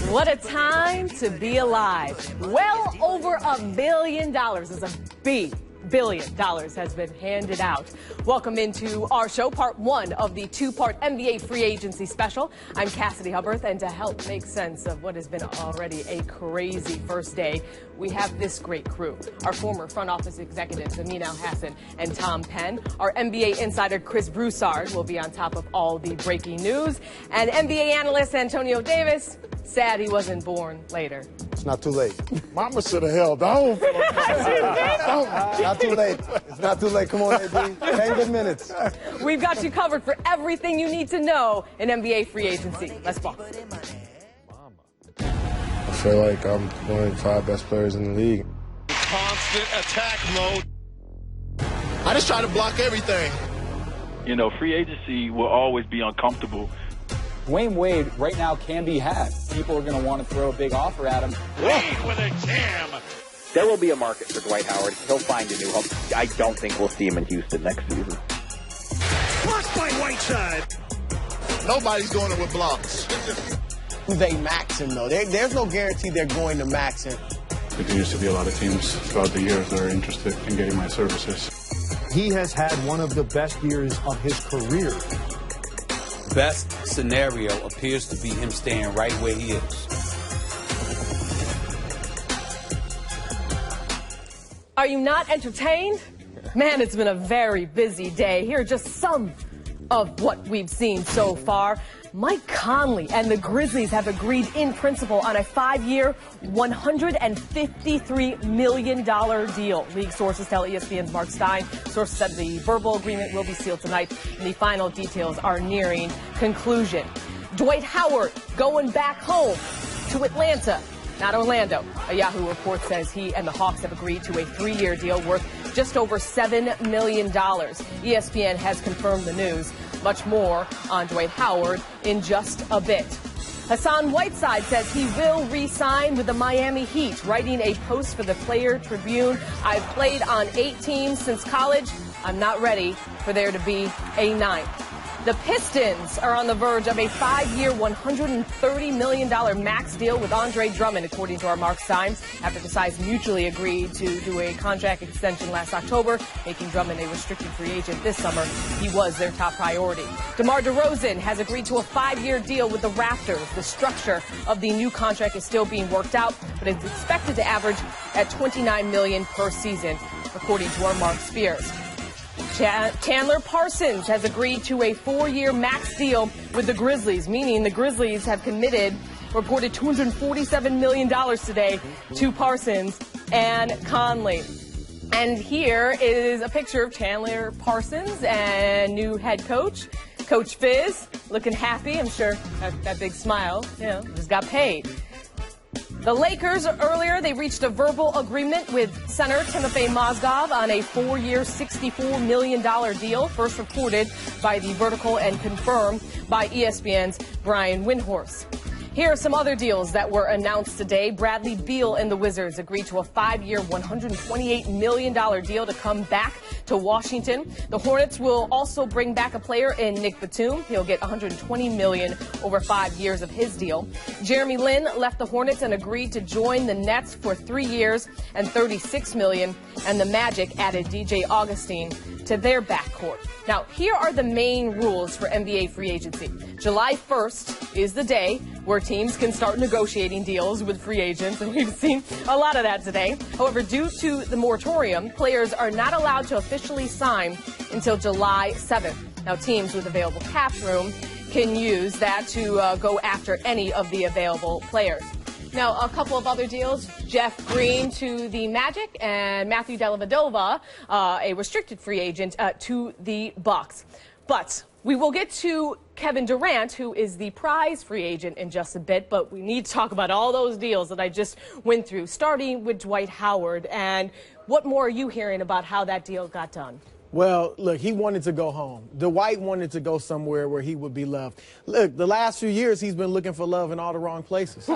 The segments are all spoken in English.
What a time to be alive. Well over $1 billion is a B. $1 billion has been handed out. Welcome into our show, part one of the two-part NBA free agency special. I'm Cassidy Hubbard, and to help make sense of what has been already a crazy first day, we have this great crew. Our former front office executives, Amin Al-Hassan and Tom Penn. Our NBA insider, Chris Broussard, will be on top of all the breaking news. And NBA analyst Antonio Davis, sad he wasn't born later. It's not too late. Mama should have held on. Not too late. It's not too late. Come on, AB. 10 good minutes. We've got you covered for everything you need to know in NBA free agency. Let's walk. I feel like I'm one of the 5 best players in the league. Constant attack mode. I just try to block everything. You know, free agency will always be uncomfortable. Dwyane Wade right now can be had. People are going to want to throw a big offer at him. Wade with a jam. There will be a market for Dwight Howard. He'll find a new home. I don't think we'll see him in Houston next season. Blocked by Whiteside. Nobody's going to with blocks. They max him, though. There's no guarantee they're going to max him. There continues to be a lot of teams throughout the years that are interested in getting my services. He has had one of the best years of his career. Best scenario appears to be him staying right where he is. Are you not entertained? Man, it's been a very busy day. Here are just some of what we've seen so far. Mike Conley and the Grizzlies have agreed in principle on a 5-year, $153 million deal. League sources tell ESPN's Mark Stein. Sources said the verbal agreement will be sealed tonight, and the final details are nearing conclusion. Dwight Howard going back home to Atlanta, not Orlando. A Yahoo report says he and the Hawks have agreed to a 3-year deal worth just over $7 million. ESPN has confirmed the news. Much more on Dwight Howard in just a bit. Hassan Whiteside says he will re-sign with the Miami Heat, writing a post for the Player Tribune. I've played on 8 teams since college. I'm not ready for there to be a 9th. The Pistons are on the verge of a 5-year, $130 million max deal with Andre Drummond, according to our Mark Stein, after the sides mutually agreed to do a contract extension last October, making Drummond a restricted free agent this summer. He was their top priority. DeMar DeRozan has agreed to a 5-year deal with the Raptors. The structure of the new contract is still being worked out, but it's expected to average at $29 million per season, according to our Mark Spears. Chandler Parsons has agreed to a 4-year max deal with the Grizzlies, meaning the Grizzlies have reported $247 million today to Parsons and Conley. And here is a picture of Chandler Parsons and new head coach, Coach Fizz, looking happy. I'm sure that big smile, just got paid. The Lakers, earlier, they reached a verbal agreement with center Timofey Mozgov on a 4-year, $64 million deal, first reported by The Vertical and confirmed by ESPN's Brian Windhorst. Here are some other deals that were announced today. Bradley Beal and the Wizards agreed to a 5-year, $128 million deal to come back to Washington. The Hornets will also bring back a player in Nick Batum. He'll get $120 million over 5 years of his deal. Jeremy Lin left the Hornets and agreed to join the Nets for 3 years and $36 million. And the Magic added DJ Augustine to their backcourt. Now, here are the main rules for NBA free agency. July 1st is the day where teams can start negotiating deals with free agents, and we've seen a lot of that today. However, due to the moratorium, players are not allowed to officially sign until July 7th. Now, teams with available cap room can use that to go after any of the available players. Now, a couple of other deals. Jeff Green to the Magic and Matthew Dellavedova, a restricted free agent, to the Bucks. But we will get to Kevin Durant, who is the prize free agent, in just a bit. But we need to talk about all those deals that I just went through, starting with Dwight Howard. And what more are you hearing about how that deal got done? Well, look, he wanted to go home. Dwight wanted to go somewhere where he would be loved. Look, the last few years, he's been looking for love in all the wrong places.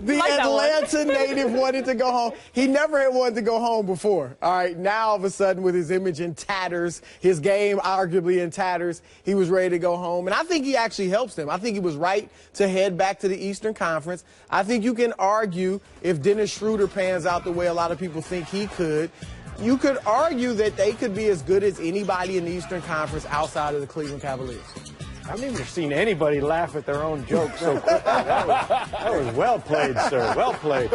The Atlanta native wanted to go home. He never had wanted to go home before. All right, now all of a sudden with his image in tatters, his game arguably in tatters, he was ready to go home. And I think he actually helps them. I think he was right to head back to the Eastern Conference. I think you can argue if Dennis Schroeder pans out the way a lot of people think he could, you could argue that they could be as good as anybody in the Eastern Conference outside of the Cleveland Cavaliers. I've never seen anybody laugh at their own jokes so quickly. That was well played, sir. Well played.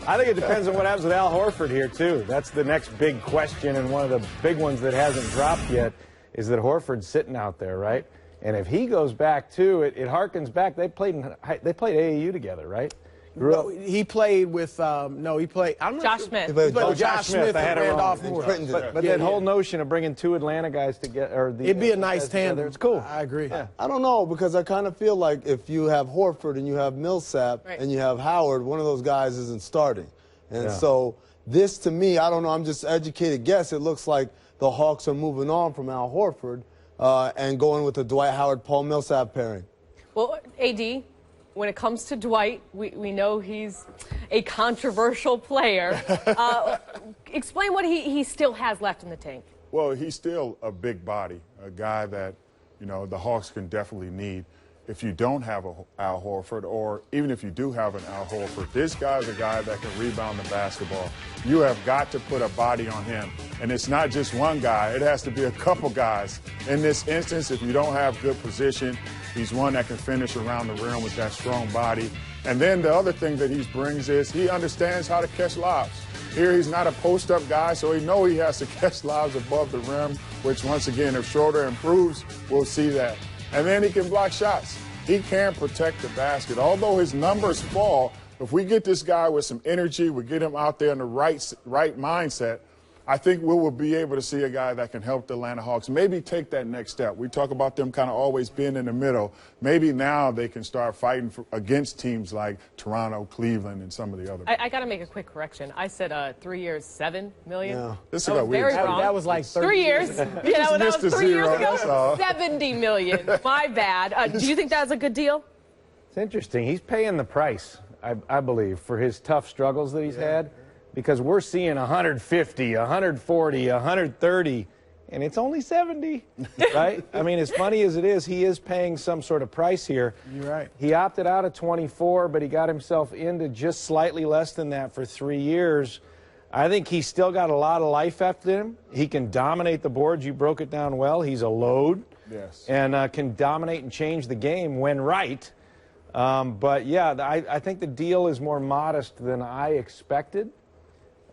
I think it depends on what happens with Al Horford here, too. That's the next big question, and one of the big ones that hasn't dropped yet is that Horford's sitting out there, right? And if he goes back, too, it harkens back. They played AAU together, right? No, he played with, I'm not Josh sure. Smith. He played with Josh Smith and Randolph Moore. But that whole notion of bringing two Atlanta guys together, it'd be a nice tandem. It's cool. I agree. Yeah. I don't know, because I kind of feel like if you have Horford and you have Millsap and you have Howard, one of those guys isn't starting. And so this, to me, I don't know, I'm just educated guess. It looks like the Hawks are moving on from Al Horford and going with the Dwight Howard-Paul Millsap pairing. Well, AD, when it comes to Dwight, we know he's a controversial player. Explain what he still has left in the tank. Well, he's still a big body, a guy that, you know, the Hawks can definitely need. If you don't have a Al Horford, or even if you do have an Al Horford, this guy's a guy that can rebound the basketball. You have got to put a body on him. And it's not just one guy. It has to be a couple guys. In this instance, if you don't have good position, he's one that can finish around the rim with that strong body. And then the other thing that he brings is he understands how to catch lobs. Here he's not a post-up guy, so he knows he has to catch lobs above the rim, which once again, if Schroeder improves, we'll see that. And then he can block shots. He can protect the basket. Although his numbers fall, if we get this guy with some energy, we get him out there in the right mindset, I think we will be able to see a guy that can help the Atlanta Hawks maybe take that next step. We talk about them kind of always being in the middle. Maybe now they can start fighting against teams like Toronto, Cleveland, and some of the other. I got to make a quick correction. I said 3 years, $7 million. Yeah. This I was very wrong. That was like 3 years. Yeah, that was 3 years ago. $70 $70 million. My bad. Do you think that's a good deal? It's interesting. He's paying the price, I believe, for his tough struggles that he's had. Because we're seeing 150, 140, 130, and it's only 70, right? I mean, as funny as it is, he is paying some sort of price here. You're right. He opted out of 24, but he got himself into just slightly less than that for 3 years. I think he's still got a lot of life after him. He can dominate the boards. You broke it down well. He's a load. Yes. And can dominate and change the game when right. But, yeah, I think the deal is more modest than I expected.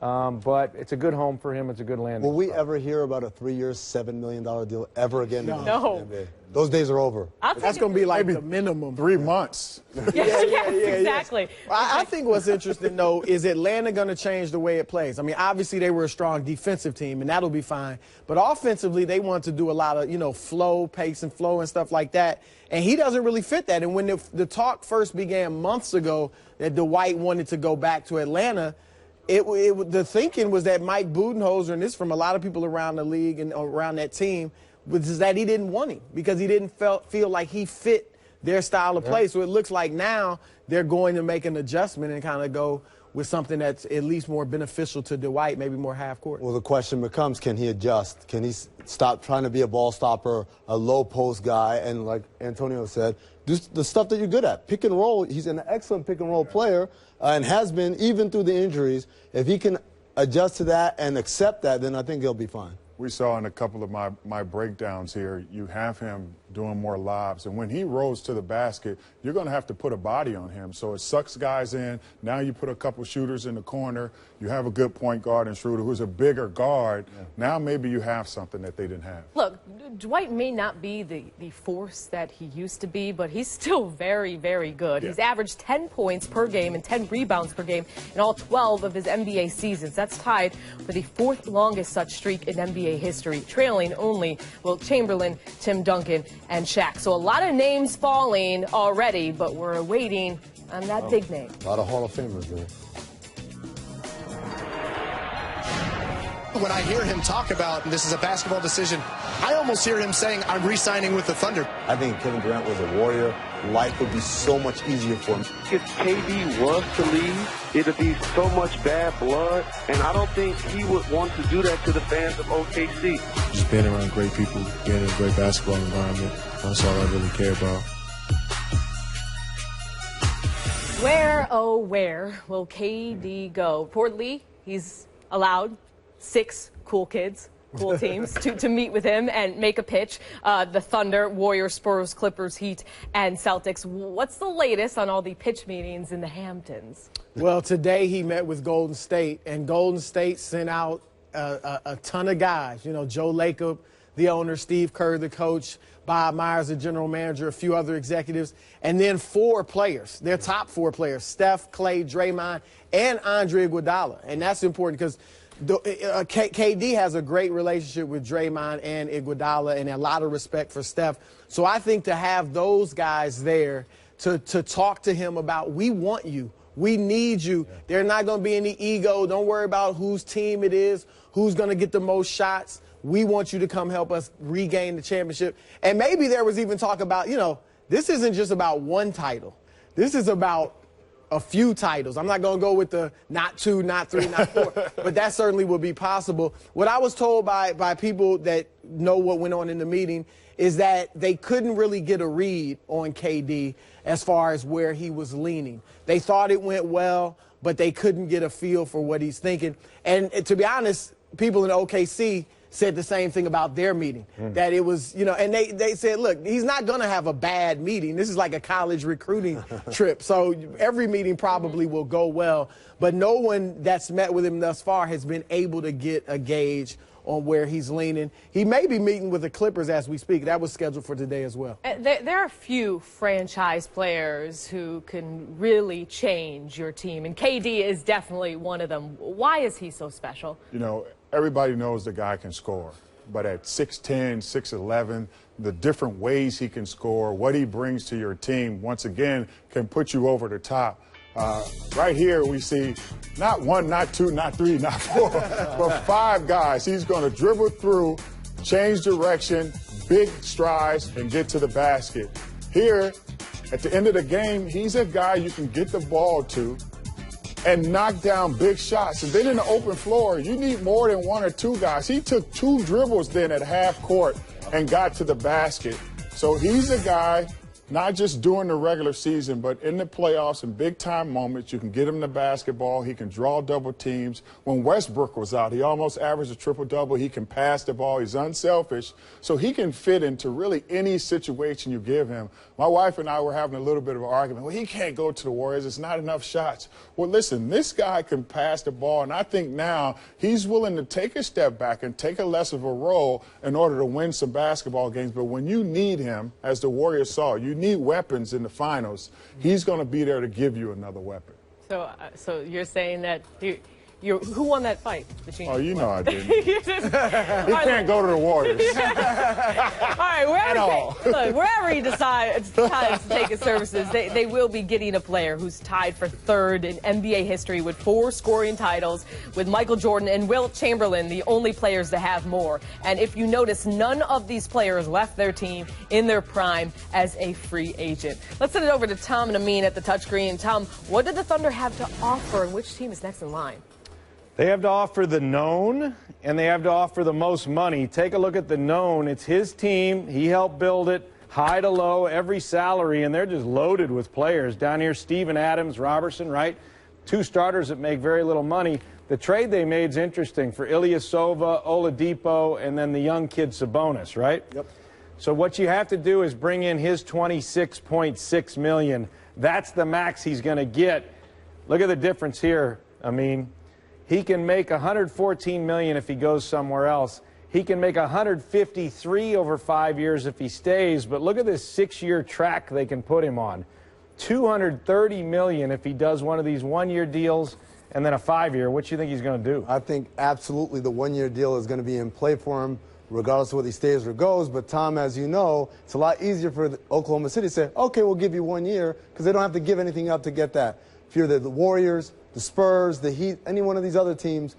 But it's a good home for him. It's a good landing. Will we ever hear about a 3-year, $7 million deal ever again? No. Those days are over. That's going to be like the minimum. 3 months. Yes, exactly. I think what's interesting, though, is Atlanta going to change the way it plays? I mean, obviously they were a strong defensive team, and that'll be fine. But offensively, they want to do a lot of, flow, pace and flow and stuff like that. And he doesn't really fit that. And when the talk first began months ago that Dwight wanted to go back to Atlanta, the thinking was that Mike Budenholzer, and this from a lot of people around the league and around that team, was that he didn't want him because he didn't feel like he fit their style of play. So it looks like now they're going to make an adjustment and kind of go with something that's at least more beneficial to Dwight, maybe more half court. Well, the question becomes, can he adjust? Can he stop trying to be a ball stopper, a low post guy, and like Antonio said, do the stuff that you're good at. Pick and roll. He's an excellent pick and roll player and has been even through the injuries. If he can adjust to that and accept that, then I think he'll be fine. We saw in a couple of my breakdowns here, you have him doing more lobs. And when he rolls to the basket, you're going to have to put a body on him. So it sucks guys in. Now you put a couple shooters in the corner. You have a good point guard in Schroeder, who's a bigger guard. Yeah. Now maybe you have something that they didn't have. Look, Dwight may not be the force that he used to be, but he's still very, very good. Yeah. He's averaged 10 points per game and 10 rebounds per game in all 12 of his NBA seasons. That's tied for the 4th longest such streak in NBA history, trailing only Wilt Chamberlain, Tim Duncan, and Shaq. So a lot of names falling already, but we're waiting on that big name. A lot of Hall of Famers there. when I hear him talk about, and this is a basketball decision, I almost hear him saying, I'm re-signing with the Thunder. I think Kevin Durant was a Warrior. Life would be so much easier for him. If KD was to leave, it'd be so much bad blood, and I don't think he would want to do that to the fans of OKC. Just being around great people, being in a great basketball environment, that's all I really care about. Where, oh, where will KD go? Reportedly, he's allowed 6 cool kids, cool teams to meet with him and make a pitch. The Thunder, Warriors, Spurs, Clippers, Heat, and Celtics. What's the latest on all the pitch meetings in the Hamptons? Well, today he met with Golden State, and Golden State sent out a ton of guys. You know, Joe Lacob, the owner, Steve Kerr, the coach, Bob Myers, the general manager, a few other executives, and then 4 players, their top 4 players, Steph, Clay, Draymond, and Andre Iguodala. And that's important because KD has a great relationship with Draymond and Iguodala and a lot of respect for Steph. So I think to have those guys there to talk to him about, we want you. We need you. Yeah. There's not going to be any ego. Don't worry about whose team it is, who's going to get the most shots. We want you to come help us regain the championship. And maybe there was even talk about, you know, this isn't just about one title. This is about a few titles. I'm not going to go with the not 2, not 3, not 4, but that certainly would be possible. What I was told by people that know what went on in the meeting is that they couldn't really get a read on KD as far as where he was leaning. They thought it went well, but they couldn't get a feel for what he's thinking. And to be honest, people in OKC said the same thing about their meeting, that it was, you know, and they said, look, he's not going to have a bad meeting. This is like a college recruiting trip. So every meeting probably will go well. But no one that's met with him thus far has been able to get a gauge on where he's leaning. He may be meeting with the Clippers as we speak. That was scheduled for today as well. There are a few franchise players who can really change your team, and KD is definitely one of them. Why is he so special? You know, everybody knows the guy can score, but at 6'10", 6'11", the different ways he can score, what he brings to your team, once again, can put you over the top. Right here we see not 1, not 2, not 3, not 4, but 5 guys. He's going to dribble through, change direction, big strides, and get to the basket. Here, at the end of the game, he's a guy you can get the ball to and knock down big shots. And then in the open floor, you need more than 1 or 2 guys. He took 2 dribbles then at half court and got to the basket. So he's a guy, not just during the regular season, but in the playoffs and big-time moments, you can get him the basketball. He can draw double teams. When Westbrook was out, he almost averaged a triple-double. He can pass the ball. He's unselfish. So he can fit into really any situation you give him. My wife and I were having a little bit of an argument. Well, he can't go to the Warriors. It's not enough shots. Well, listen, this guy can pass the ball, and I think now he's willing to take a step back and take a less of a role in order to win some basketball games. But when you need him, as the Warriors saw, you need weapons in the finals, he's going to be there to give you another weapon. So you're saying that who won that fight between? Oh, you know I didn't. He can't go to the Warriors. All right, wherever he decides to take his services, they will be getting a player who's tied for 3rd in NBA history with 4 scoring titles, with Michael Jordan and Wilt Chamberlain, the only players to have more. And if you notice, none of these players left their team in their prime as a free agent. Let's send it over to Tom and Amin at the touchscreen. Tom, what did the Thunder have to offer, and which team is next in line? They have to offer the known, and they have to offer the most money. Take a look at the known. It's his team. He helped build it, high to low, every salary, and they're just loaded with players. Down here, Steven Adams, Robertson, right? 2 starters that make very little money. The trade they made is interesting for Ilyasova, Oladipo, and then the young kid Sabonis, right? Yep. So what you have to do is bring in his $26.6 million. That's the max he's going to get. Look at the difference here, I mean. He can make $114 million if he goes somewhere else. He can make $153 over 5 years if he stays. But look at this 6-year track they can put him on. $230 million if he does one of these 1-year deals, and then a 5-year. What do you think he's going to do? I think absolutely the 1-year deal is going to be in play for him, regardless of whether he stays or goes. But, Tom, as you know, it's a lot easier for Oklahoma City to say, okay, we'll give you 1 year, because they don't have to give anything up to get that. If you're the Warriors, the Spurs, the Heat, any one of these other teams,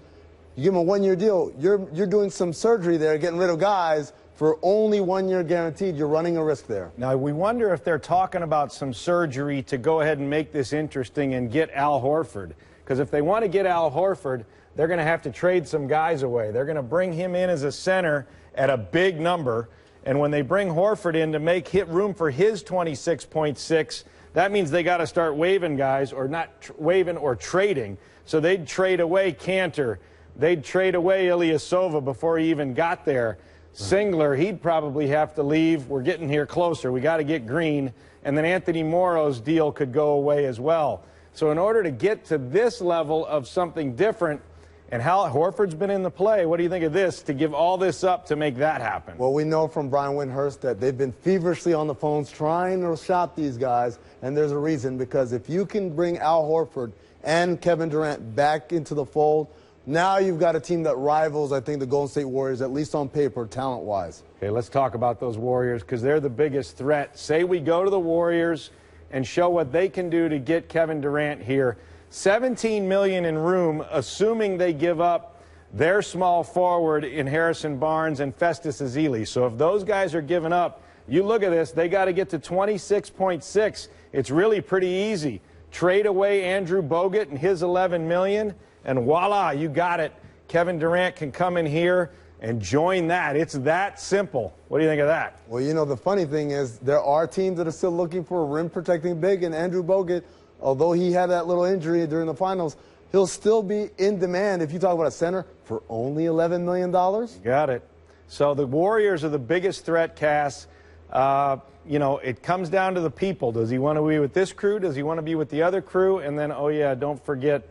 You give him a 1-year deal, you're doing some surgery there, getting rid of guys for only 1 year guaranteed. You're running a risk there. Now, we wonder if they're talking about some surgery to go ahead and make this interesting and get Al Horford. Because if they want to get Al Horford, they're going to have to trade some guys away. They're going to bring him in as a center at a big number. And when they bring Horford in to make room for his 26.6, that means they got to start waiving guys, or not waiving or trading. So they'd trade away Cantor. They'd trade away Ilyasova before he even got there. Singler, he'd probably have to leave. We're getting here closer. We got to get Green. And then Anthony Morrow's deal could go away as well. So in order to get to this level of something different, and Hal Horford's been in the play, what do you think of this, to give all this up to make that happen? Well, we know from Brian Windhorst that they've been feverishly on the phones trying to shop these guys, and there's a reason, because if you can bring Al Horford and Kevin Durant back into the fold, now you've got a team that rivals, I think, the Golden State Warriors, at least on paper, talent-wise. Okay, let's talk about those Warriors, because they're the biggest threat. Say we go to the Warriors and show what they can do to get Kevin Durant here. $17 million in room, assuming they give up their small forward in Harrison Barnes and Festus Ezeli. So if those guys are giving up, you look at this, they got to get to 26.6. It's really pretty easy. Trade away Andrew Bogut and his $11 million, and voila, you got it. Kevin Durant can come in here and join that. It's that simple. What do you think of that? Well, you know, the funny thing is there are teams that are still looking for a rim-protecting big, and Andrew Bogut, although he had that little injury during the finals, he'll still be in demand, if you talk about a center, for only $11 million. Got it. So the Warriors are the biggest threat, Cass. You know, it comes down to the people. Does he want to be with this crew? Does he want to be with the other crew? And then, oh, yeah, don't forget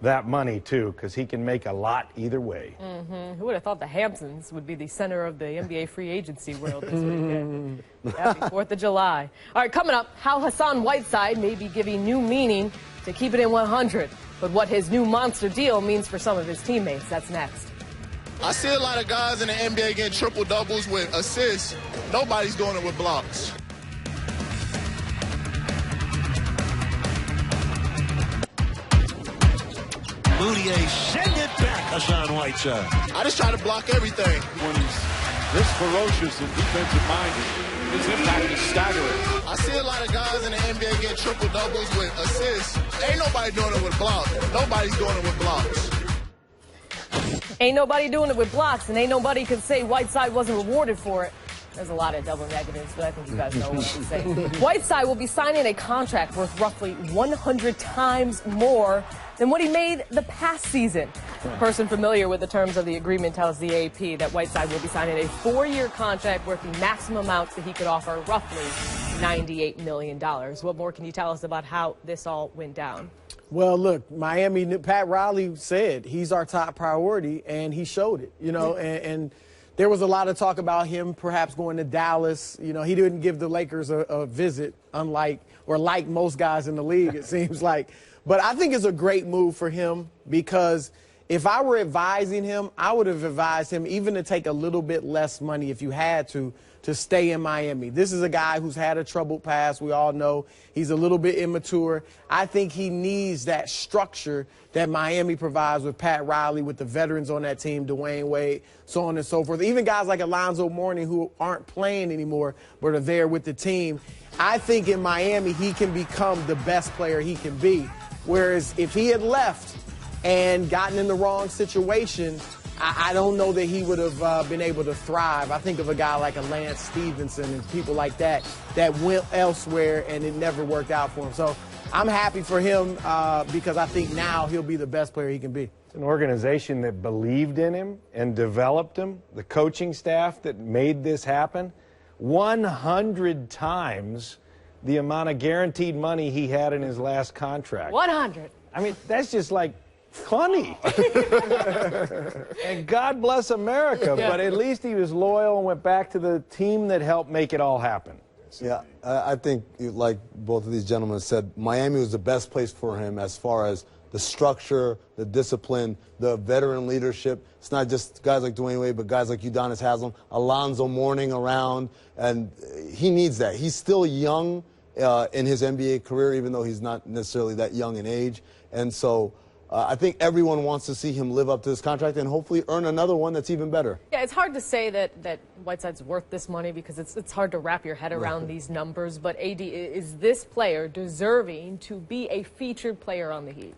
that money, too, because he can make a lot either way. Who would have thought the Hamptons would be the center of the NBA free agency world this weekend? Happy 4th of July. All right, coming up, how Hassan Whiteside may be giving new meaning to keep it in 100, but what his new monster deal means for some of his teammates. That's next. I see a lot of guys in the NBA getting triple-doubles with assists. Nobody's doing it with blocks. Moutier, send it back, Hassan Whiteside. I just try to block everything. When he's this ferocious and defensive-minded, his impact is staggering. I see a lot of guys in the NBA getting triple-doubles with assists. Ain't nobody doing it with blocks. Nobody's doing it with blocks. Ain't nobody doing it with blocks, and ain't nobody can say Whiteside wasn't rewarded for it. There's a lot of double negatives, but I think you guys know what I'm saying. Whiteside will be signing a contract worth roughly 100 times more than what he made the past season. A person familiar with the terms of the agreement tells the AP that Whiteside will be signing a 4-year contract worth the maximum amount that he could offer, roughly $98 million. What more can you tell us about how this all went down? Well, look, Miami, Pat Riley said he's our top priority, and he showed it, you know, and there was a lot of talk about him perhaps going to Dallas. You know, he didn't give the Lakers a visit, unlike or like most guys in the league, it seems like. But I think it's a great move for him, because if I were advising him, I would have advised him even to take a little bit less money if you had to stay in Miami. This is a guy who's had a troubled past. We all know he's a little bit immature. I think he needs that structure that Miami provides with Pat Riley, with the veterans on that team, Dwyane Wade, so on and so forth. Even guys like Alonzo Mourning, who aren't playing anymore but are there with the team. I think in Miami he can become the best player he can be. Whereas if he had left and gotten in the wrong situation, I don't know that he would have been able to thrive. I think of a guy like a Lance Stevenson and people like that went elsewhere and it never worked out for him. So I'm happy for him because I think now he'll be the best player he can be. It's an organization that believed in him and developed him, the coaching staff that made this happen. 100 times the amount of guaranteed money he had in his last contract. 100. I mean, that's just like funny. And God bless America, Yeah. but at least he was loyal and went back to the team that helped make it all happen. Yeah, I think, like both of these gentlemen said, Miami was the best place for him as far as the structure, the discipline, the veteran leadership. It's not just guys like Dwyane Wade, but guys like Udonis Haslem, Alonzo Mourning around, and he needs that. He's still young in his NBA career, even though he's not necessarily that young in age. And so I think everyone wants to see him live up to this contract and hopefully earn another one that's even better. Yeah, it's hard to say that Whiteside's worth this money because it's hard to wrap your head around these numbers. But AD, is this player deserving to be a featured player on the Heat?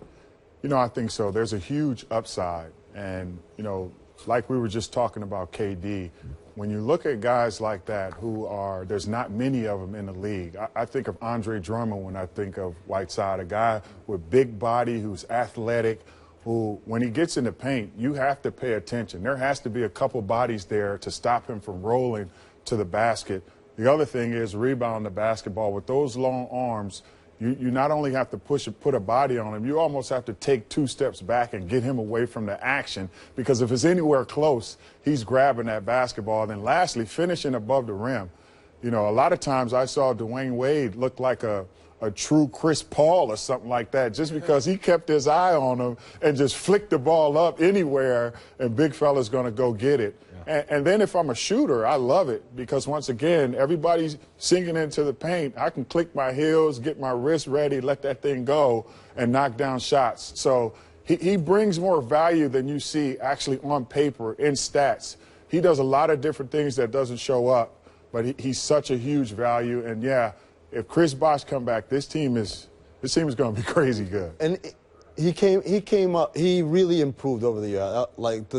You know, I think so. There's a huge upside. And, you know, like we were just talking about KD, when you look at guys like that who are, there's not many of them in the league. I think of Andre Drummond when I think of Whiteside, a guy with big body who's athletic, who, when he gets in the paint, you have to pay attention. There has to be a couple bodies there to stop him from rolling to the basket. The other thing is rebound the basketball. With those long arms, you not only have to put a body on him, you almost have to take 2 steps back and get him away from the action, because if it's anywhere close, he's grabbing that basketball. And then lastly, finishing above the rim. You know, a lot of times I saw Dwyane Wade look like a true Chris Paul or something like that, just because he kept his eye on him and just flicked the ball up anywhere, and big fella's going to go get it. And then if I'm a shooter, I love it, because once again, everybody's sinking into the paint. I can click my heels, get my wrist ready, let that thing go, and knock down shots. So he brings more value than you see actually on paper in stats. He does a lot of different things that doesn't show up, but he's such a huge value. And yeah, if Chris Bosh come back, this team is going to be crazy good. And he came up. He really improved over the year.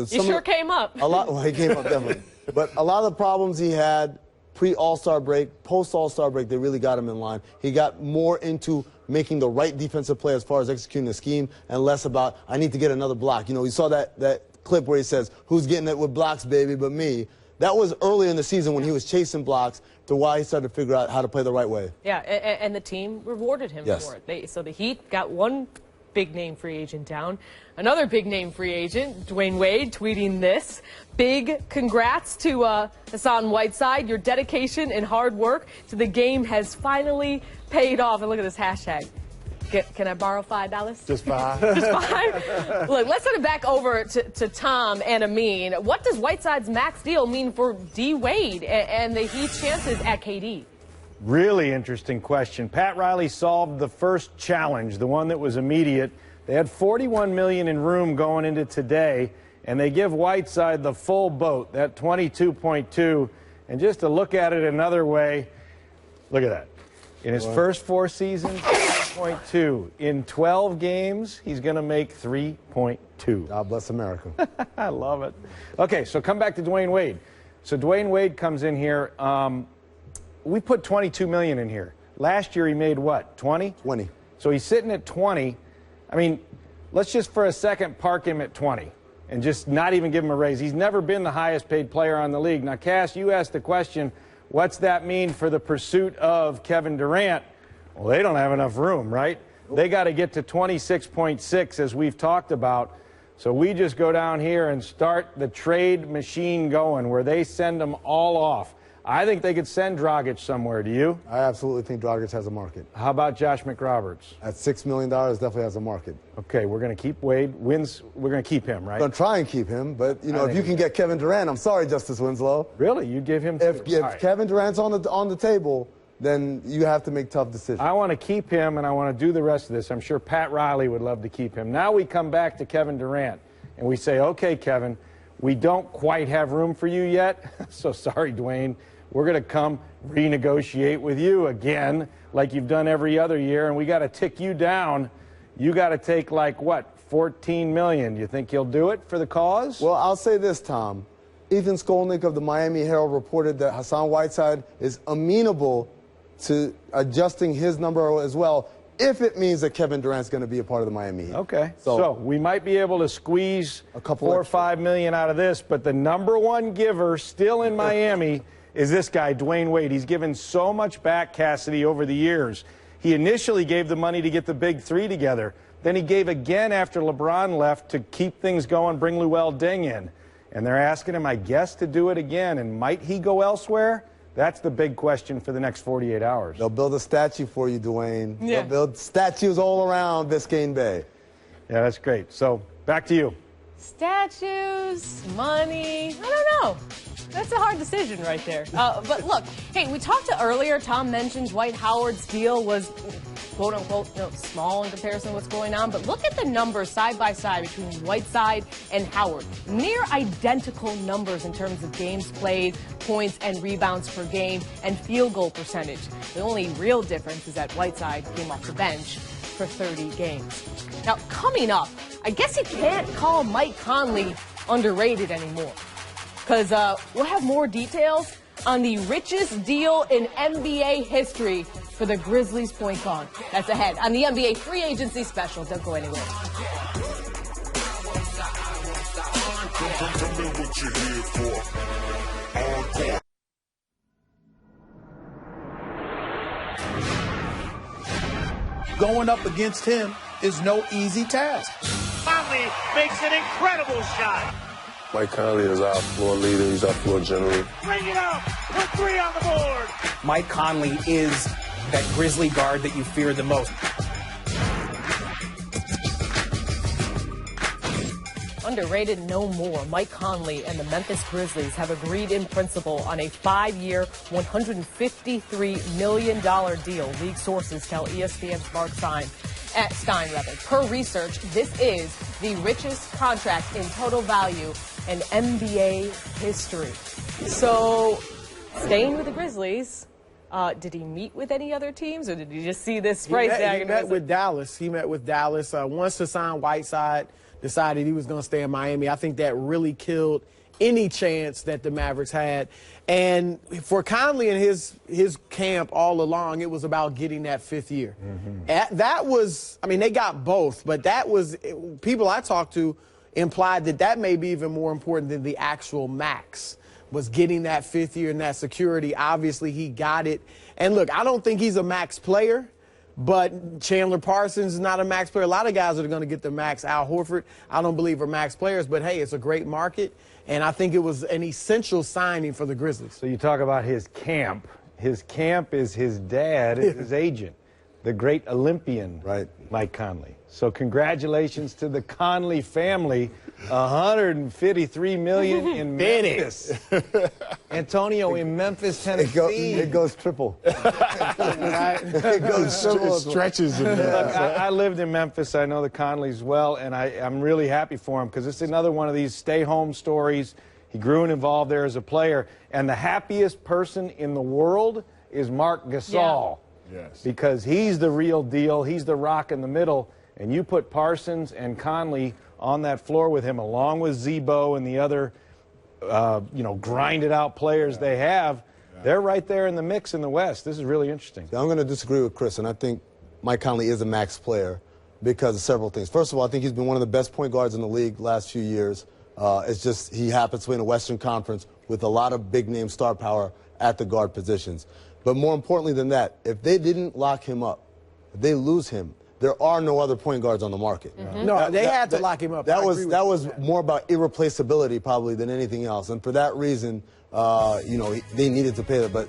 He sure came up. A lot. Well, he came up definitely. But a lot of the problems he had pre-All-Star break, post-All-Star break, they really got him in line. He got more into making the right defensive play as far as executing the scheme, and less about, I need to get another block. You know, you saw that clip where he says, "Who's getting it with blocks, baby, but me?" That was early in the season when he was chasing blocks, to why he started to figure out how to play the right way. Yeah, and the team rewarded him for it. So the Heat got one big-name free agent down. Another big-name free agent, Dwyane Wade, tweeting this: "Big congrats to Hassan Whiteside. Your dedication and hard work to the game has finally paid off." And look at this hashtag. Can I borrow $5? Just $5. Just $5? Look, let's send it back over to Tom and Amin. What does Whiteside's max deal mean for D. Wade and the Heat's chances at KD? Really interesting question. Pat Riley solved the first challenge, the one that was immediate. They had $41 million in room going into today, and they give Whiteside the full boat, that 22.2. And just to look at it another way, look at that. In his first 4 seasons, 3.2. In 12 games, he's going to make 3.2. God bless America. I love it. Okay, so come back to Dwyane Wade. So Dwyane Wade comes in here. We put $22 million in here. Last year he made what, 20? 20. So he's sitting at 20. I mean, let's just for a second park him at 20 and just not even give him a raise. He's never been the highest paid player on the league. Now, Cass, you asked the question, what's that mean for the pursuit of Kevin Durant? Well, they don't have enough room, right? They got to get to 26.6, as we've talked about. So we just go down here and start the trade machine going, where they send them all off. I think they could send Dragic somewhere. Do you? I absolutely think Dragic has a market. How about Josh McRoberts? At $6 million, definitely has a market. Okay, we're going to keep Wade. We're going to keep him, right? We're going to try and keep him, but, you know, if you can get Kevin Durant, I'm sorry, Justice Winslow. Really? You'd give him If Kevin Durant's on the table, then you have to make tough decisions. I want to keep him, and I want to do the rest of this. I'm sure Pat Riley would love to keep him. Now we come back to Kevin Durant, and we say, okay, Kevin, we don't quite have room for you yet, so sorry, Dwyane. We're going to come renegotiate with you again, like you've done every other year, and we got to tick you down. You got to take, like, what, $14 million. Do you think he'll do it for the cause? Well, I'll say this, Tom. Ethan Skolnick of the Miami Herald reported that Hassan Whiteside is amenable to adjusting his number as well, if it means that Kevin Durant's going to be a part of the Miami Heat. Okay. So we might be able to squeeze a couple $4 or $5 million out of this, but the number one giver still in Miami is this guy, Dwyane Wade. He's given so much back, Cassidy, over the years. He initially gave the money to get the big three together. Then he gave again after LeBron left to keep things going, bring Luol Deng in. And they're asking him, I guess, to do it again. And might he go elsewhere? That's the big question for the next 48 hours. They'll build a statue for you, Dwyane. Yeah. They'll build statues all around Biscayne Bay. Yeah, that's great. So back to you. Statues, money, I don't know. That's a hard decision right there. But look, hey, we talked earlier, Tom mentioned Dwight Howard's deal was quote-unquote, small in comparison to what's going on. But look at the numbers side by side between Whiteside and Howard. Near identical numbers in terms of games played, points and rebounds per game, and field goal percentage. The only real difference is that Whiteside came off the bench for 30 games. Now, coming up, I guess you can't call Mike Conley underrated anymore, because we'll have more details on the richest deal in NBA history for the Grizzlies point guard. That's ahead on the NBA free agency special. Don't go anywhere. Going up against him is no easy task. Conley makes an incredible shot. Mike Conley is our floor leader. He's our floor general. Bring it up. Put 3 on the board. Mike Conley is that Grizzly guard that you fear the most. Underrated no more. Mike Conley and the Memphis Grizzlies have agreed in principle on a 5-year, $153 million deal. League sources tell ESPN's Mark Stein. Per research, this is the richest contract in total value in NBA history. So, staying with the Grizzlies, did he meet with any other teams, or did he just see this price tag? He met with Dallas. He met with Dallas. Wants to sign Whiteside, decided he was going to stay in Miami. I think that really killed any chance that the Mavericks had. And for Conley and his camp all along, it was about getting that 5th year. Mm-hmm. That was, I mean, they got both, but that was, people I talked to implied that may be even more important than the actual max, was getting that 5th year and that security. Obviously, he got it. And look, I don't think he's a max player, but Chandler Parsons is not a max player. A lot of guys that are going to get the max. Al Horford, I don't believe are max players, but hey, it's a great market. And I think it was an essential signing for the Grizzlies. So you talk about his camp. His camp is his dad, his agent, the great Olympian, right, Mike Conley. So congratulations to the Conley family. $153 million in Memphis. Antonio, in Memphis, Tennessee. It goes triple. It goes triple. It stretches in there. Look, I lived in Memphis. I know the Conleys well, and I'm really happy for him because it's another one of these stay-home stories. He grew and evolved there as a player. And the happiest person in the world is Marc Gasol. Yeah. Yes. Because he's the real deal. He's the rock in the middle. And you put Parsons and Conley on that floor with him, along with Zebo and the other, grinded-out players they have. Yeah. They're right there in the mix in the West. This is really interesting. I'm going to disagree with Chris, and I think Mike Conley is a max player because of several things. First of all, I think he's been one of the best point guards in the league last few years. It's just he happens to be in a Western Conference with a lot of big-name star power at the guard positions. But more importantly than that, if they didn't lock him up, if they lose him, there are no other point guards on the market. Mm-hmm. No, they had to lock him up. That was more about irreplaceability probably than anything else. And for that reason, they needed to pay that. But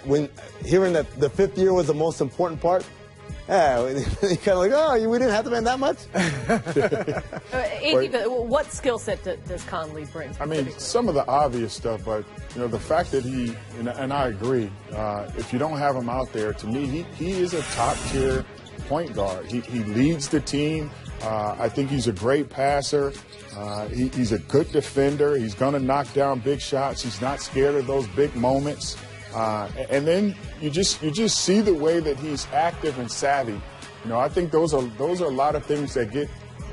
when hearing that the 5th year was the most important part, kind of like, oh, we didn't have to pay that much? What skill set does Conley bring? I mean, some of the obvious stuff, but the fact that he, and I agree, if you don't have him out there, to me, he is a top-tier point guard. He leads the team. I think he's a great passer. He's a good defender. He's going to knock down big shots. He's not scared of those big moments. And then you just see the way that he's active and savvy. I think those are a lot of things that get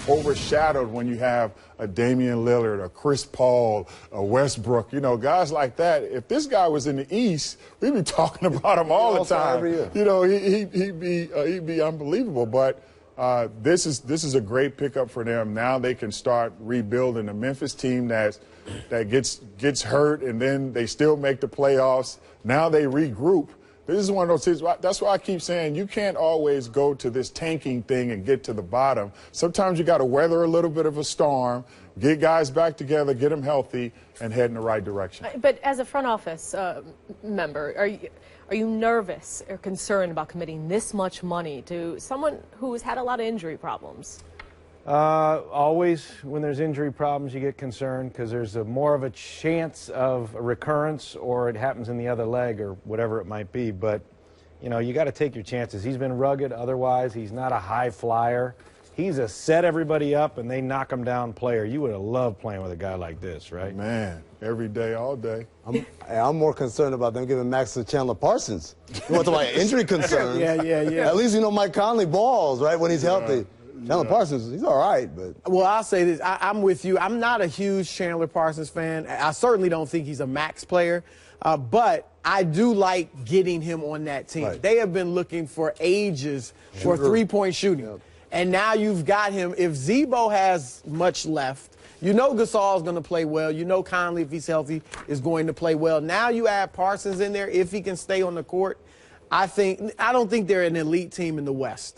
overshadowed when you have a Damian Lillard, a Chris Paul, a Westbrook, guys like that. If this guy was in the East, we'd be talking about him all the time. Every year. He'd be unbelievable. But this is a great pickup for them. Now they can start rebuilding a Memphis team that gets hurt and then they still make the playoffs. Now they regroup. This is one of those things. That's why I keep saying you can't always go to this tanking thing and get to the bottom. Sometimes you got to weather a little bit of a storm, get guys back together, get them healthy, and head in the right direction. But as a front office member, are you nervous or concerned about committing this much money to someone who's had a lot of injury problems? Always, when there's injury problems, you get concerned because there's more of a chance of a recurrence, or it happens in the other leg or whatever it might be. But, you know, you got to take your chances. He's been rugged. Otherwise, he's not a high flyer. He's a set everybody up and they knock him down player. You would have loved playing with a guy like this, right? Man, every day, all day. I'm more concerned about them giving Max to Chandler Parsons. You want to talk about injury concerns? Yeah. At least you know Mike Conley balls, right, when he's healthy. Chandler Parsons, he's all right, but... Well, I'll say this. I'm with you. I'm not a huge Chandler Parsons fan. I certainly don't think he's a max player, but I do like getting him on that team. Right. They have been looking for ages for three-point shooting. Yep. And now you've got him. If Zebo has much left, you know Gasol's going to play well. You know Conley, if he's healthy, is going to play well. Now you add Parsons in there if he can stay on the court. I don't think they're an elite team in the West.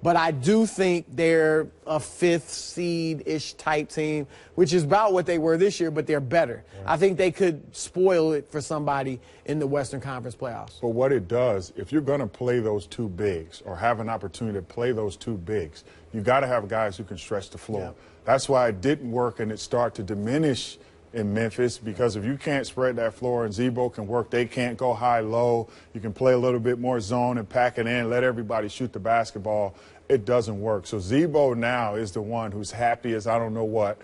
But I do think they're a fifth seed-ish type team, which is about what they were this year, but they're better. Yeah. I think they could spoil it for somebody in the Western Conference playoffs. But what it does, if you're going to play those two bigs or have an opportunity to play those two bigs, you got to have guys who can stretch the floor. Yeah. That's why it didn't work and it started to diminish in Memphis, because if you can't spread that floor and Zebo can work, they can't go high-low. You can play a little bit more zone and pack it in, let everybody shoot the basketball. It doesn't work. So Zebo now is the one who's happy as I don't know what.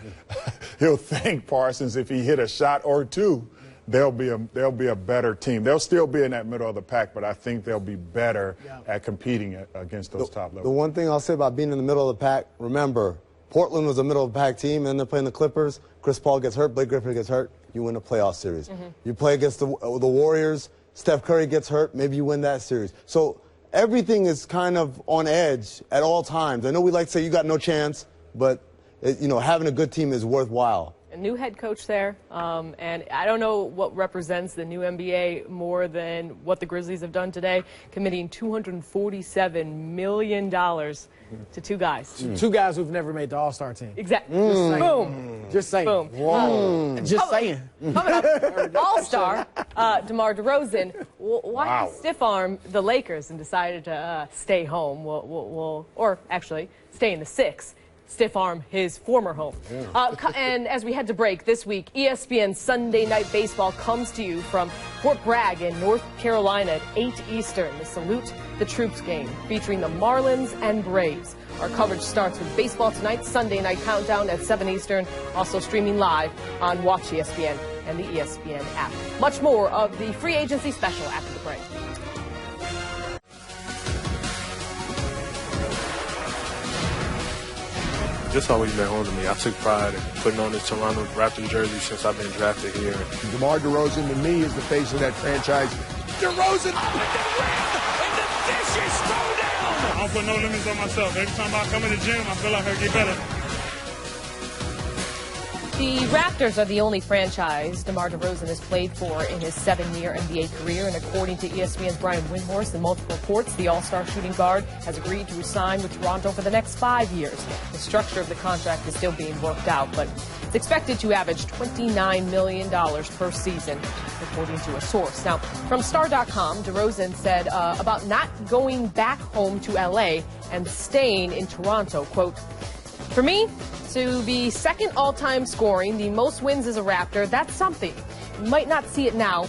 He'll thank Parsons if he hit a shot or two. They'll be a better team. They'll still be in that middle of the pack, but I think they'll be better at competing against those top levels. The one thing I'll say about being in the middle of the pack, remember, Portland was a middle of the pack team, and they're playing the Clippers. Chris Paul gets hurt, Blake Griffin gets hurt, you win a playoff series. You play against the Warriors, Steph Curry gets hurt, maybe you win that series. So everything is kind of on edge at all times. I know we like to say you got no chance, but having a good team is worthwhile. A new head coach there, and I don't know what represents the new NBA more than what the Grizzlies have done today, committing $247 million to two guys. Two guys who've never made the All-Star team. Exactly. Boom. Just saying. Boom. Just saying. Coming up, All-Star, DeMar DeRozan, why stiff arm the Lakers and decided to stay home, or actually stay in the 6. Stiff arm his former home. And as we head to break this week, ESPN Sunday Night Baseball comes to you from Fort Bragg in North Carolina at 8 Eastern. The Salute the Troops game featuring the Marlins and Braves. Our coverage starts with Baseball Tonight Sunday Night Countdown at 7 Eastern, also streaming live on Watch ESPN and the ESPN app. Much more of the free agency special after the break. This always been home to me. I took pride in putting on this Toronto Raptors jersey since I've been drafted here. DeMar DeRozan, to me, is the face of that franchise. DeRozan up at the rim, and the dishes go down. I don't put no limits on myself. Every time I come in the gym, I feel like I get better. The Raptors are the only franchise DeMar DeRozan has played for in his 7-year NBA career, and according to ESPN's Brian Windhorst and multiple reports, the All-Star shooting guard has agreed to resign with Toronto for the next 5 years. The structure of the contract is still being worked out, but it's expected to average $29 million per season, according to a source. Now, from Star.com, DeRozan said about not going back home to L.A. and staying in Toronto, quote, "For me, to be second all-time scoring, the most wins as a Raptor, that's something. You might not see it now,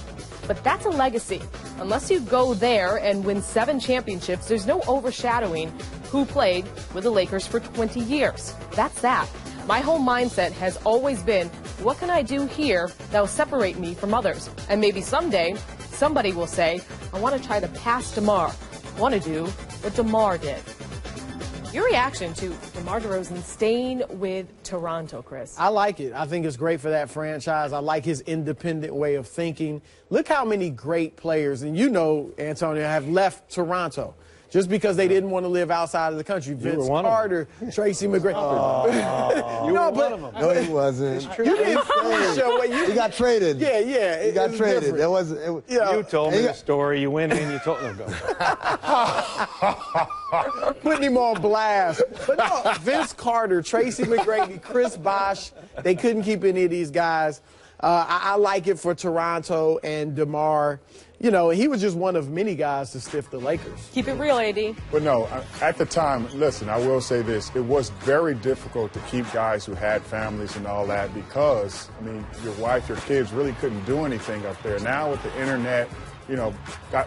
but that's a legacy. Unless you go there and win 7 championships, there's no overshadowing who played with the Lakers for 20 years. That's that. My whole mindset has always been, what can I do here that will separate me from others? And maybe someday, somebody will say, I want to try to pass DeMar. I want to do what DeMar did." Your reaction to DeMar DeRozan staying with Toronto, Chris? I like it. I think it's great for that franchise. I like his independent way of thinking. Look how many great players, and you know, Antonio, have left Toronto just because they didn't want to live outside of the country. Vince Carter, Tracy McGrady. You were one of them. No, he wasn't. You didn't show what you. He got traded. Yeah. He got traded. There was. You told me the story. You went in. You told them. Putting him on blast. But no, Vince Carter, Tracy McGrady, Chris Bosh, they couldn't keep any of these guys. I like it for Toronto and DeMar. You know, he was just one of many guys to stiff the Lakers. Keep it real, AD. But no, at the time, listen, I will say this. It was very difficult to keep guys who had families and all that because, I mean, your wife, your kids really couldn't do anything up there. Now with the internet, you know,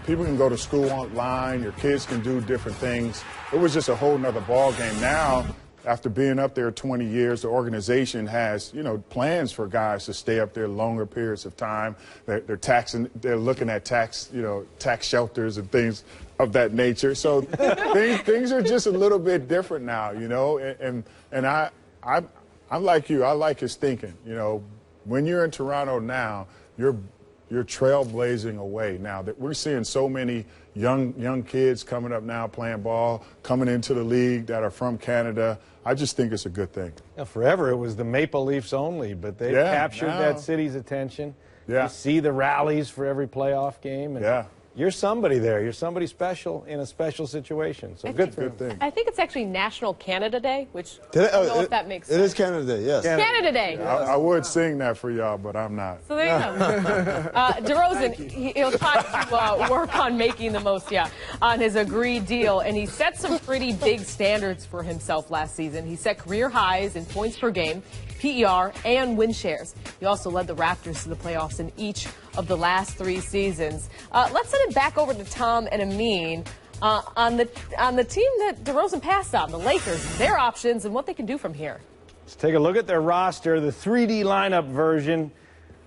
people can go to school online. Your kids can do different things. It was just a whole nother ball game. Now, after being up there 20 years, the organization has, you know, plans for guys to stay up there longer periods of time. They're looking at tax shelters and things of that nature. So things are just a little bit different now, you know. And I'm like you. I like his thinking. You know, when you're in Toronto now, you're trailblazing away now. That we're seeing so many young kids coming up now playing ball, coming into the league that are from Canada. I just think it's a good thing. Yeah, forever it was the Maple Leafs only, but they captured that city's attention. Yeah. You see the rallies for every playoff game. And you're somebody there. You're somebody special in a special situation. So good thing. I think it's actually National Canada Day, which I don't know if that makes sense. It is Canada Day, yes. Canada Day. I would sing that for y'all, but I'm not. So there you go. DeRozan, he'll try to work on making the most, on his agreed deal. And he set some pretty big standards for himself last season. He set career highs in points per game, PER, and win shares. He also led the Raptors to the playoffs in each of the last 3 seasons. Let's send it back over to Tom and Amin on the team that DeRozan passed on, the Lakers, their options, and what they can do from here. Let's take a look at their roster, the 3D lineup version.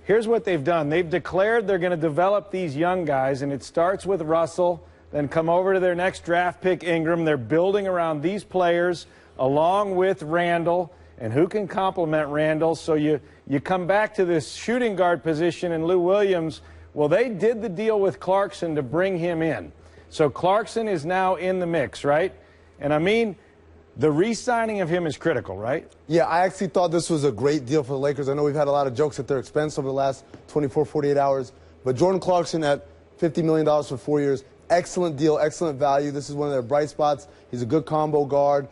Here's what they've done. They've declared they're going to develop these young guys, and it starts with Russell, then come over to their next draft pick, Ingram. They're building around these players along with Randall. And who can complement Randall? So you come back to this shooting guard position in Lou Williams. Well, they did the deal with Clarkson to bring him in. So Clarkson is now in the mix, right? And I mean, the re-signing of him is critical, right? Yeah, I actually thought this was a great deal for the Lakers. I know we've had a lot of jokes at their expense over the last 24, 48 hours. But Jordan Clarkson at $50 million for 4 years, excellent deal, excellent value. This is one of their bright spots. He's a good combo guard,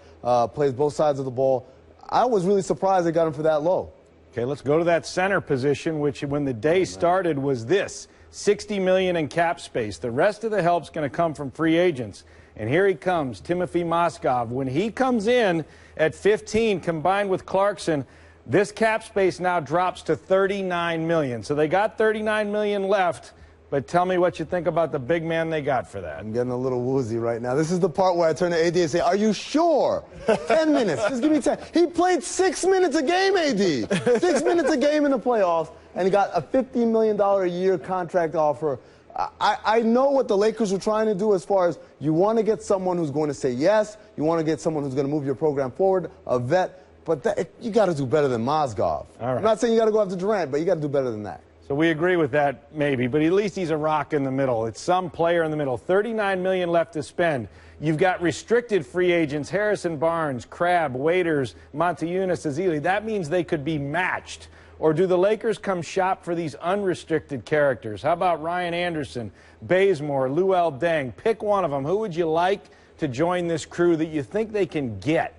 plays both sides of the ball. I was really surprised they got him for that low. Okay, let's go to that center position, which when the day started was this, $60 million in cap space. The rest of the help's going to come from free agents. And here he comes, Timothy Moskov. When he comes in at 15, combined with Clarkson, this cap space now drops to $39 million. So they got $39 million left. But tell me what you think about the big man they got for that. I'm getting a little woozy right now. This is the part where I turn to AD and say, are you sure? 10 minutes. Just give me 10. He played 6 minutes a game, AD. 6 minutes a game in the playoffs, and he got a $50 million a year contract offer. I know what the Lakers were trying to do as far as you want to get someone who's going to say yes. You want to get someone who's going to move your program forward, a vet. But you got to do better than Mozgov. All right. I'm not saying you got to go after Durant, but you got to do better than that. So we agree with that, maybe, but at least he's a rock in the middle. It's some player in the middle. $39 million left to spend. You've got restricted free agents, Harrison Barnes, Crabbe, Waiters, Montezumas, Ezeli. That means they could be matched. Or do the Lakers come shop for these unrestricted characters? How about Ryan Anderson, Bazemore, Luol Deng? Pick one of them. Who would you like to join this crew that you think they can get?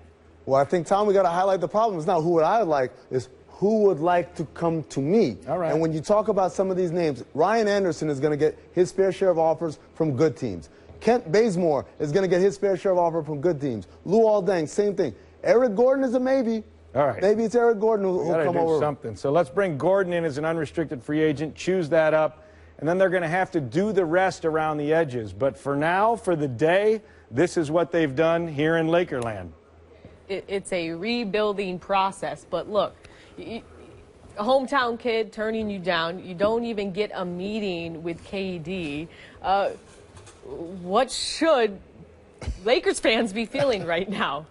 Well, I think, Tom, we got to highlight the problem. It's not who would I like, it's who would like to come to me. All right. And when you talk about some of these names, Ryan Anderson is going to get his fair share of offers from good teams. Kent Bazemore is going to get his fair share of offers from good teams. Luol Deng, same thing. Eric Gordon is a maybe. All right. Maybe it's Eric Gordon who'll come over. Something. So let's bring Gordon in as an unrestricted free agent, choose that up, and then they're going to have to do the rest around the edges. But for now, for the day, this is what they've done here in Lakerland. It's a rebuilding process, but look, a hometown kid turning you down, you don't even get a meeting with KD. What should Lakers fans be feeling right now?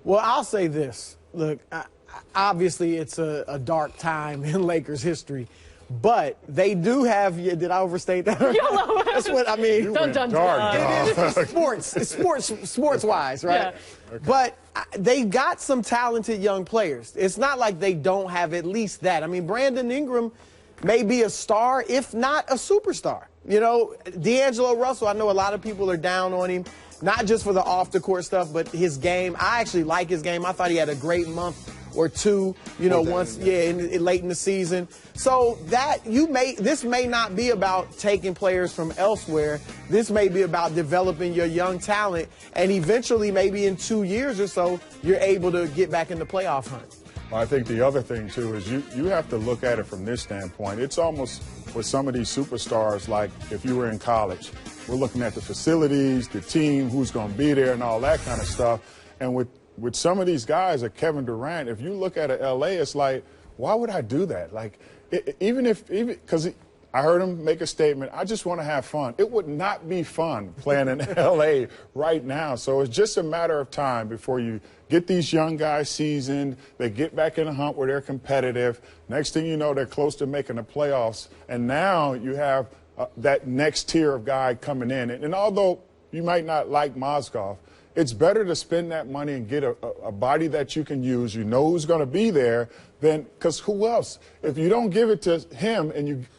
Well, I'll say this. Look, obviously it's a dark time in Lakers history, but they do have. Did I overstate that? That's what I mean. Dun, dun, dun. It is sports-wise, right? Yeah. Okay. But they got some talented young players. It's not like they don't have at least that. I mean, Brandon Ingram may be a star, if not a superstar. You know, D'Angelo Russell, I know a lot of people are down on him, not just for the off-the-court stuff, but his game. I actually like his game. I thought he had a great month or two, late in the season. So this may not be about taking players from elsewhere. This may be about developing your young talent, and eventually, maybe in 2 years or so, you're able to get back in the playoff hunt. Well, I think the other thing, too, is you have to look at it from this standpoint. It's almost with some of these superstars, like if you were in college, we're looking at the facilities, the team, who's going to be there, and all that kind of stuff. And with some of these guys, like Kevin Durant, if you look at LA, it's like, why would I do that? Like, because I heard him make a statement, I just want to have fun. It would not be fun playing in LA right now. So it's just a matter of time before you get these young guys seasoned, they get back in the hunt where they're competitive. Next thing you know, they're close to making the playoffs. And now you have that next tier of guy coming in. And although you might not like Mozgov, it's better to spend that money and get a body that you can use, you know who's going to be there, because who else? If you don't give it to him,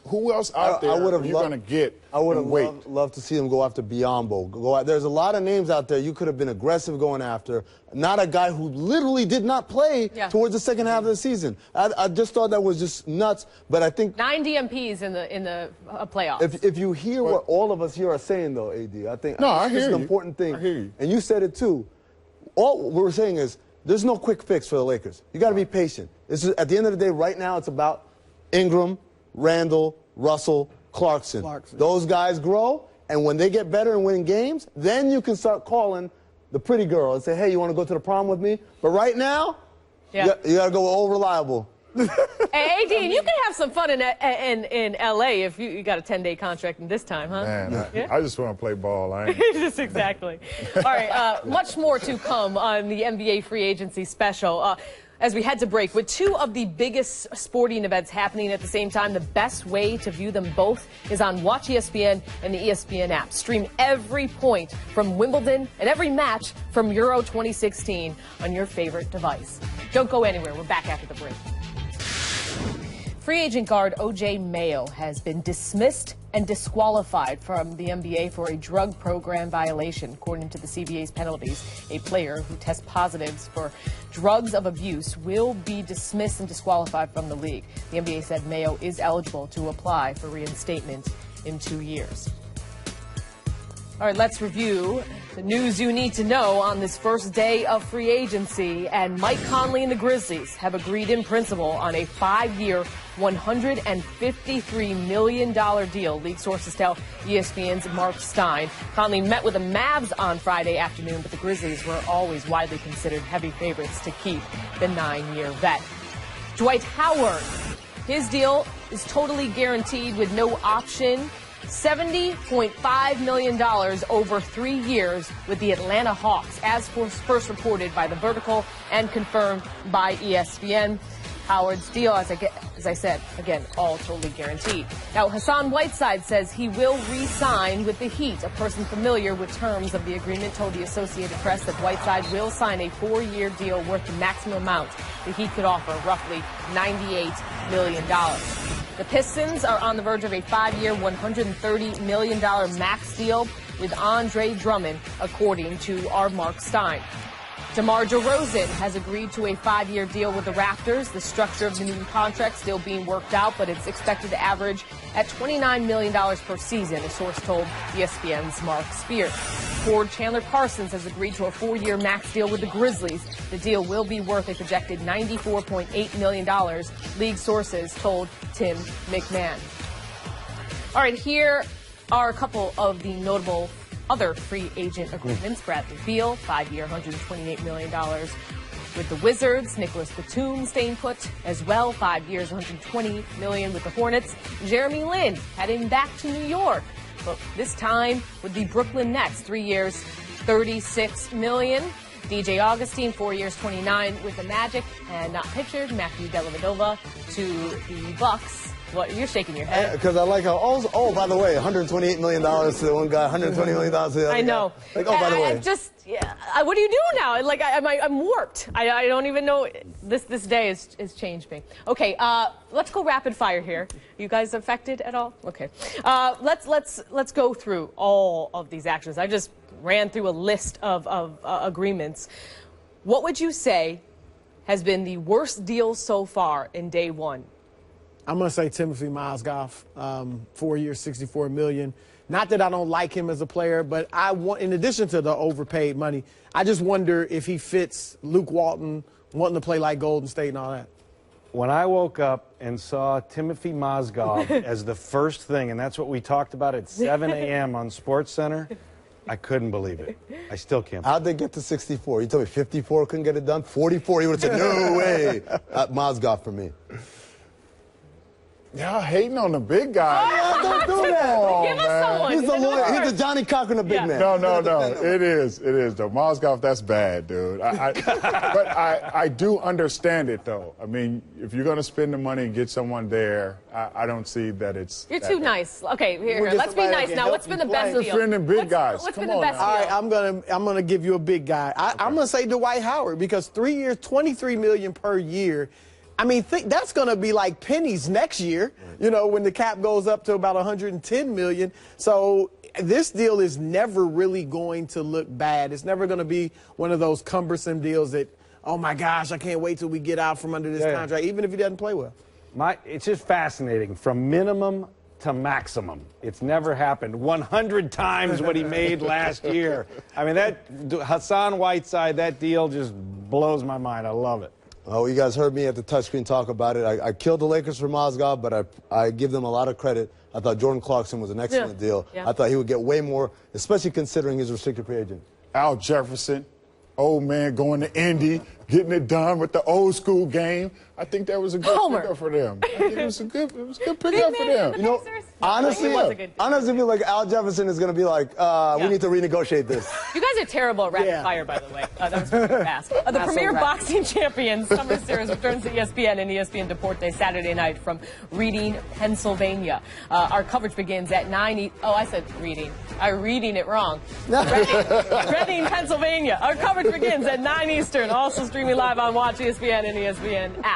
who else out there are you going to get? I would have loved to see him go after Biyombo. There's a lot of names out there you could have been aggressive going after. Not a guy who literally did not play towards the second half of the season. I just thought that was just nuts. But I think 9 DMPs in the playoffs. If you hear what all of us here are saying, though, AD, I think I hear this is an important thing. I hear you. And you said it too. All we're saying is there's no quick fix for the Lakers. You got to be patient. At the end of the day, right now, it's about Ingram, Randall, Russell, Clarkson. Those guys grow, and when they get better and win games, then you can start calling the pretty girl and say, hey, you want to go to the prom with me? But right now, you got to go with old reliable. Hey, AD, you can have some fun in L.A. if you got a 10-day contract in this time, huh? Man, I just want to play ball. Just exactly. All right, much more to come on the NBA free agency special. As we head to break, with two of the biggest sporting events happening at the same time, the best way to view them both is on Watch ESPN and the ESPN app. Stream every point from Wimbledon and every match from Euro 2016 on your favorite device. Don't go anywhere. We're back after the break. Free agent guard O.J. Mayo has been dismissed and disqualified from the NBA for a drug program violation. According to the CBA's penalties, a player who tests positives for drugs of abuse will be dismissed and disqualified from the league. The NBA said Mayo is eligible to apply for reinstatement in 2 years. All right, let's review the news you need to know on this first day of free agency. And Mike Conley and the Grizzlies have agreed in principle on a 5-year, $153 million deal, league sources tell ESPN's Mark Stein. Conley met with the Mavs on Friday afternoon, but the Grizzlies were always widely considered heavy favorites to keep the 9-year vet. Dwight Howard, his deal is totally guaranteed with no option. $70.5 million over 3 years with the Atlanta Hawks, as first reported by The Vertical and confirmed by ESPN. Howard's deal, as I said, again, all totally guaranteed. Now, Hassan Whiteside says he will re-sign with the Heat. A person familiar with terms of the agreement told the Associated Press that Whiteside will sign a 4-year deal worth the maximum amount the Heat could offer, roughly $98 million. The Pistons are on the verge of a 5-year, $130 million max deal with Andre Drummond, according to our Mark Stein. DeMar DeRozan has agreed to a 5-year deal with the Raptors. The structure of the new contract still being worked out, but it's expected to average at $29 million per season, a source told ESPN's Mark Spears. Forward Chandler Parsons has agreed to a 4-year max deal with the Grizzlies. The deal will be worth a projected $94.8 million, league sources told Tim McMahon. All right, here are a couple of the notable other free agent agreements. Bradley Beal, 5-year, $128 million with the Wizards. Nicholas Batum staying put as well, 5 years, $120 million with the Hornets. Jeremy Lin heading back to New York, but this time with the Brooklyn Nets, 3 years, $36 million. DJ Augustine, 4 years, $29 with the Magic, and not pictured, Matthew Dellavedova to the Bucks. What, you're shaking your head? Because I like how, by the way, $128 million to one guy, $120 million to the other I know. Guy. Like, by the way. What do you do now? Like, I'm warped. I don't even know. This day has changed me. Okay, let's go rapid fire here. You guys affected at all? Okay. Let's go through all of these actions. I just ran through a list of agreements. What would you say has been the worst deal so far in day one? I'm going to say Timothy Mozgov, 4 years, $64 million. Not that I don't like him as a player, but I want, in addition to the overpaid money, I just wonder if he fits Luke Walton wanting to play like Golden State and all that. When I woke up and saw Timothy Mozgov as the first thing, and that's what we talked about at 7 a.m. on SportsCenter, I couldn't believe it. I still can't. How'd they get to 64? You told me 54 couldn't get it done? 44, you would have said, no way. Mozgov for me. Y'all hating on the big guy. Yeah, don't do that. Give us someone. He's the lawyer. He's the Johnny Cochran of big man. No. It is, though. Mozgov, that's bad, dude. But I do understand it, though. I mean, if you're going to spend the money and get someone there, I don't see that it's. You're too nice. Okay, here. Let's be nice now. What's been the best deal? Defending big guys. What's been the best deal? All right, I'm gonna give you a big guy. I'm gonna say Dwight Howard because 3 years, $23 million per year. I mean, that's going to be like pennies next year, you know, when the cap goes up to about $110 million. So this deal is never really going to look bad. It's never going to be one of those cumbersome deals that, oh, my gosh, I can't wait till we get out from under this contract, even if he doesn't play well. It's just fascinating. From minimum to maximum. It's never happened. 100 times what he made last year. I mean, that Hassan Whiteside, that deal just blows my mind. I love it. Oh, you guys heard me at the touchscreen talk about it. I killed the Lakers for Mozgov, but I give them a lot of credit. I thought Jordan Clarkson was an excellent deal. Yeah. I thought he would get way more, especially considering he's a restricted free agent. Al Jefferson, old man going to Indy, getting it done with the old school game. I think that was a good pickup for them. I think it was a good pickup for them. You know, honestly, feel like Al Jefferson is going to be like, we need to renegotiate this. You guys are terrible at rapid fire, by the way. That was pretty fast. The premier boxing champions Summer Series returns to ESPN and ESPN Deporte Saturday night from Reading, Pennsylvania. Our coverage begins at 9. I said Reading. I'm reading it wrong. Reading, Pennsylvania. Our coverage begins at 9 Eastern. Also streaming live on Watch ESPN and ESPN app.